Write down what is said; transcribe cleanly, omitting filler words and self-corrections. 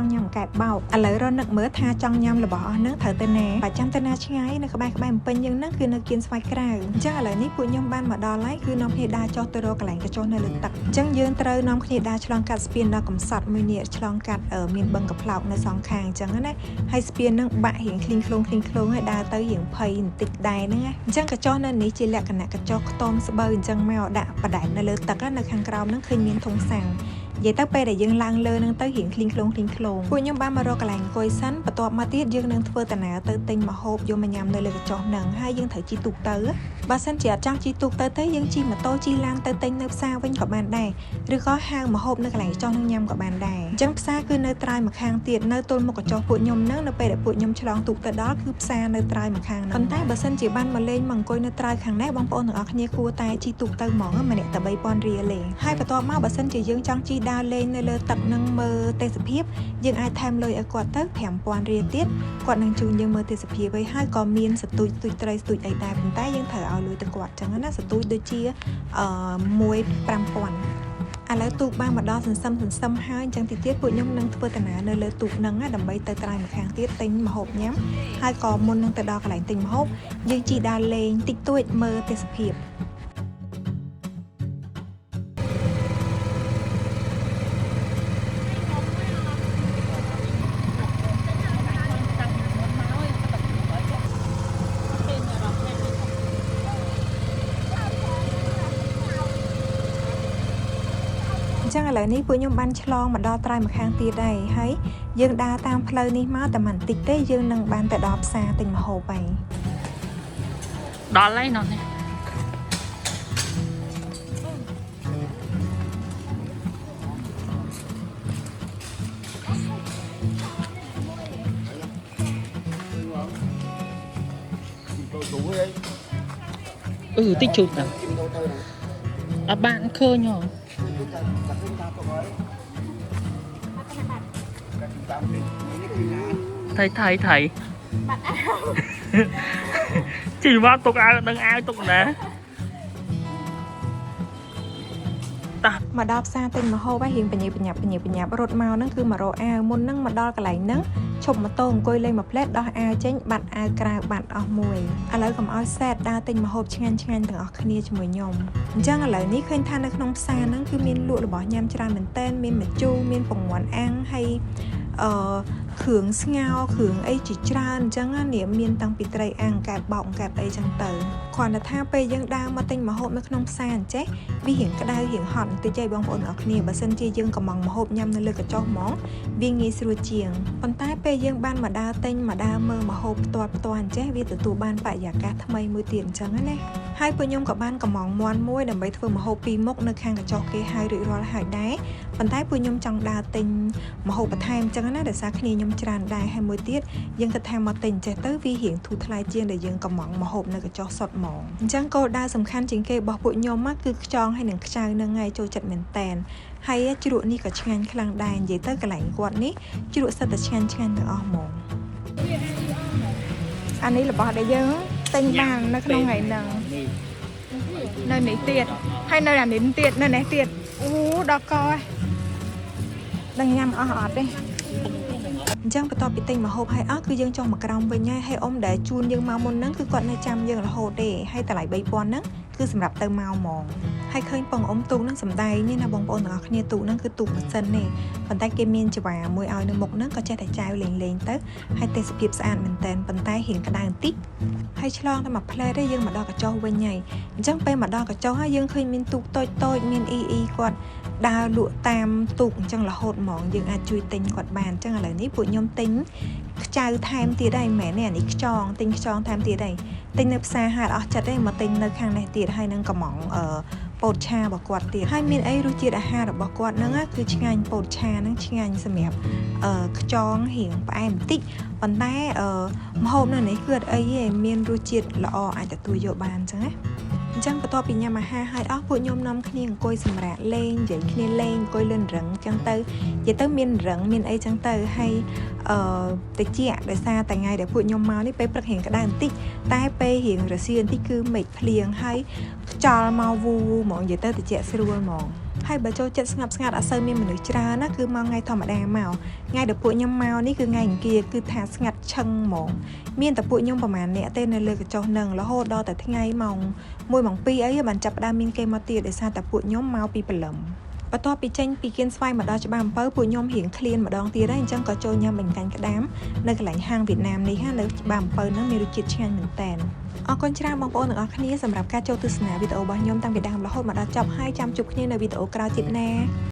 ង់ញ៉ាំកែបបោកឥឡូវរនឹកមើលថាចង់ញ៉ាំរបស់អស់ហ្នឹងត្រូវទៅណាបើចាំទៅណាឆ្ងាយនៅក្បែរពេញយើងហ្នឹងគឺនៅគៀនស្វាយក្រៅអញ្ចឹងឥឡូវនេះពួកខ្ញុំបានមកដល់ហើយគឺនាំគ្នាដើរចុះទៅរកកន្លែងកញ្ចុះនៅលើទឹកអញ្ចឹងយើងត្រូវនាំគ្នាដើរឆ្លងកាត់ស្ពានដ៏កំសត់មួយនេះឆ្លងកាត់មានបឹងកផ្លោកនៅសងខាងអញ្ចឹងណាហើយស្ពានហ្នឹងបាក់រៀងឃ្លីងឃ្លងហើយដើរទៅរៀងភ័យបន្តិចដែរហ្នឹងណាអញ្ចឹងកញ្ចុះនៅនេះជាលក្ខណៈកញ្ចុះខ្ទមស្បូវអញ្ចឹងមកដាក់បដែតនៅលើទឹកនៅខាងក្រោមហ្នឹងឃើញមានធុងសាំងនិយាយទៅពេលដែលយើងឡើងលើនឹងទៅរៀងឃ្លីងឃ្លងពួកខ្ញុំបានមករកកន្លែងអង្គុយសិនបន្ទាប់មកទៀតយើងនឹងធ្វើដំណើរទៅទិញម្ហូបយកមកញ៉ាំនៅលើកញ្ចុះហ្នឹងហើយយើងត្រូវជិះទូកទៅបើសិនជាអត់ចង់ជិះទូកទៅទេយើងជិះម៉ូតូជិះឡានទៅទិញនៅផ្សារវិញក៏បានដែរឬក៏ហៅម្ហូបនៅកន្លែងកញ្ចុះហ្នឹងញ៉ាំក៏បានដែរអញ្ចឹងផ្សារគឺនៅត្រើយម្ខាងទៀតនៅទល់មុខកញ្ចុះពួកខ្ញុំហ្នឹងនៅពេលដែលពួកខ្ញុំឆ្លងទូកទៅដល់គឺផ្សារនៅត្រើយម្ខាងហ្នឹងប៉ុន្តែបើសិនជាបានមកលេងមកអង្គុយនៅត្រើយខាងនេះបងប្អូនទាំងអស់គ្នាគួរតែជិះទូកទៅហ្មងម្នាក់តែ 3000 រៀលទេហើយបន្ទាប់មកបើសិនជាយើងចង់ជិះដើរលេងនៅលើទឹកនឹងមើលទេសភាពយើងអាចថែមលុយឲ្យគាត់ទៅ5000 រៀលទៀតគាត់នឹងជួយយើងមើលទេសភាពវិញហើយក៏មានសទូចត្រីសទូចអីដែរប៉ុន្តែយើងត្រូវឲ្យលុយទៅគាត់ចឹងណាសទូចដូចជា15000ឥឡូវទូកបានមកដល់សន្សឹមហើយអញ្ចឹងទីទៀតពួកខ្ញុំនឹងធ្វើដំណើរនៅលើទូកហ្នឹងដើម្បីទៅត្រើយម្ខាងទៀតទិញម្ហូបញ៉ាំហើយក៏មុននឹងទៅដល់កន្លែងទិញម្ហូបយើងជិះដើរលេងតិចតួចមើលទេសភាពចឹងឥឡូវនេះពួកខ្ញុំបានឆ្លងមកដល់ត្រើយម្ខាងទៀតហើយយើងដើរតាមផ្លូវនេះមកតែមិនតិចទេយើងនឹងបានទៅដល់ផ្សារទិញម្ហូបហើយដល់ហើយណោះនេះតិចជូតណាអត់បានឃើញហ៎ថៃជីវ៉ាទុកអាវដឹងអាវទុកណាតាមកដល់ផ្សារទិញម្ហូបហើយរៀងបញ្ញាប់រត់មកហ្នឹងគឺមករកអាវមុនហ្នឹងមកដល់កន្លែងហ្នឹងឈប់ម៉ូតូអង្គុយលេងមួយផ្លែតដោះអាវចេញបាត់អាវក្រៅបាត់អស់មួយឥឡូវកុំឲ្យសែតដើរទិញម្ហូបឆ្ងាញ់ទាំងអស់គ្នាជាមួយខ្ញុំអញ្ចឹងឥឡូវនេះឃើញថានៅក្នុងផ្សារហ្នឹងគឺមានលក់របស់ញ៉ាំច្រើនមែនតើមានម្ជូរមានពងមាន់អាំងហើយគ្រឿងស្ងោរគ្រឿងអីជាច្រើនអញ្ចឹងណាមានតាំងពីត្រីអាំងកែបបោកកែបអីចឹងទៅគ្រាន់តែថាពេលយើងដើរមកទិញម្ហូបនៅក្នុងផ្សារអញ្ចេះវារៀងក្តៅរៀងហត់បន្តិចឯងបងប្អូនទាំងអស់គ្នាបើសិនជាយើងកំងម្ហូបញ៉ាំនៅលើកញ្ចុះហ្មងវាងាយស្រួលជាងប៉ុន្តែពេលយើងបានមកដើរទិញមកដើរមើលម្ហូបផ្ទាល់អញ្ចេះវាទទួលបានបរិយាកាសថ្មីមួយទៀតអញ្ចឹងណាហើយពួកខ្ញុំក៏បានកំងមាន់មួយដើម្បីធ្វើម្ហូបពីរមុខនៅខាងកញ្ចុះគេហើយរួចរាល់ហើយដែរប៉ុន្តែពួកខ្ញុំចង់ដើរទិញម្ហូបបន្ថែមអញ្ចឹងណាដោយសារគ្នាខ្ញុំច្រើនដែរហើយមួយទៀតយើងគិតថាមកទិញចេះទៅវារៀងធូរថ្លៃជាងដែលយើងកំងម្ហូបនៅកញ្ចុះសុទ្ធហ្មងអញ្ចឹងគោលដៅសំខាន់ជាងគេរបស់ពួកខ្ញុំគឺខ្យងហើយនឹងខ្ចៅនឹងថ្ងៃចូលចិត្តមែនតែនហើយជ្រក់នេះក៏ឆ្ងាញ់ខ្លាំងដែរនិយាយទៅកន្លែងគាត់នេះជ្រក់សិតតែឆ្ងាញ់ទាំងអស់ហ្មងអានេះរបស់ដែលយើងទិញបាននៅក្នុងថ្ងៃហ្នឹងនៅនេះទៀតហើយនៅអានេះទៀតនៅនេះទៀតដល់កដឹងញ៉ាំអស់អត់ទេអញ្ចឹងបន្ទាប់ពីទិញម្ហូបហើយអស់គឺយើងចុះមកក្រោមវិញហើយអ៊ំដែលជូនយើងមកមុនហ្នឹងគឺគាត់នៅចាំយើងរហូតទេហើយតម្លៃ3000ហ្នឹងគឺសម្រាប់ទៅមកហ្មងហើយឃើញបងអ៊ំទូកហ្នឹងសំដែងនេះណាបងប្អូនទាំងអស់គ្នាទូកហ្នឹងគឺទូកម៉ាស៊ីនទេប៉ុន្តែគេមានច្បាមួយឲ្យនៅមុខហ្នឹងក៏ចេះតែចែវលេងទៅហើយទេសភាពស្អាតមែនតែនប៉ុន្តែរៀងក្តៅបន្តិចហើយឆ្លងតែមួយផ្លែទេយើងមកដល់កញ្ចុះវិញហើយអញ្ចឹងពេលមកដល់កញ្ចុះហើយយើងឃើញមានទូកតូចមានអ៊ីគាត់ដើរលក់តាមទូកអញ្ចឹងរហូតហ្មងយើងអាចជួយទិញគាត់បានអញ្ចឹងឥឡូវនេះពួកខ្ញុំទិញខ្ចៅថែមទៀតហើយមែនទេអានេះខ្ចងទិញខ្ចងថែមទៀតហើយទិញនៅផ្សារហាត់អស់ចិត្តទេមកទិញនៅខាងនេះទៀតហើយនឹងកំងពោតឆារបស់គាត់ទៀតហើយមានអីរសជាតិអាហាររបស់គាត់ហ្នឹងគឺឆ្ងាញ់ពោតឆាហ្នឹងឆ្ងាញ់សម្រាប់ខ្ចងរៀងផ្អែមបន្តិចប៉ុន្តែម្ហូបនៅនេះគឺអត់អីទេមានរសជាតិល្អអាចទទួលយកបានអញ្ចឹងណាអញ្ចឹងបន្ទាប់ពីញ៉ាំអាហារហើយអស់ពួកខ្ញុំនាំគ្នាអង្គុយសម្រាកលេងនិយាយគ្នាលេងអង្គុយលឿនរឹងអញ្ចឹងទៅនិយាយទៅមានរឹងមានអីអញ្ចឹងទៅហើយតិចដោយសារតែថ្ងៃដែលពួកខ្ញុំមកនេះពេលព្រឹករៀងក្តៅបន្តិចតែពេលរៀងរសៀលបន្តិចគឺមេឃភ្លៀងហើយខ្យល់មកវូហ្មងនិយាយទៅតិចស្រួលហ្មង ហើយបើចូលចិត្តស្ងាត់ស្ងាត់អត់សូវមានមនុស្សច្រើនណាគឺមកថ្ងៃធម្មតាមកថ្ងៃដែលពួកខ្ញុំមកនេះគឺថ្ងៃអង្គារគឺថាស្ងាត់ឈឹងហ្មងមានតែពួកខ្ញុំប្រហែលអ្នកទេនៅលើកញ្ចុះនឹងរហូតដល់តែថ្ងៃម៉ោង1ម៉ោង2អីបានចាប់ផ្ដើមមានគេមកទៀតដោយសារតែពួកខ្ញុំមកពីព្រលឹមបន្ទាប់ពីចេញពីគៀនស្វាយមកដល់ច្បារអំពៅពួកខ្ញុំរៀងឃ្លានម្ដងទៀតហើយអញ្ចឹងក៏ចូលញ៉ាំបាញ់កាញ់ក្តាមនៅកន្លែងហាងវៀតណាមនេះហានៅច្បារអំពៅហ្នឹងមានរសជាតិឆ្ងាញ់មែនតើអរគុណច្រើនបងប្អូនទាំងអស់គ្នាសម្រាប់ការចូលទស្សនាវីដេអូរបស់ខ្ញុំតាំងពីដើមរហូតមកដល់ចប់ហើយចាំជួបគ្នានៅវីដេអូក្រោយទៀតណា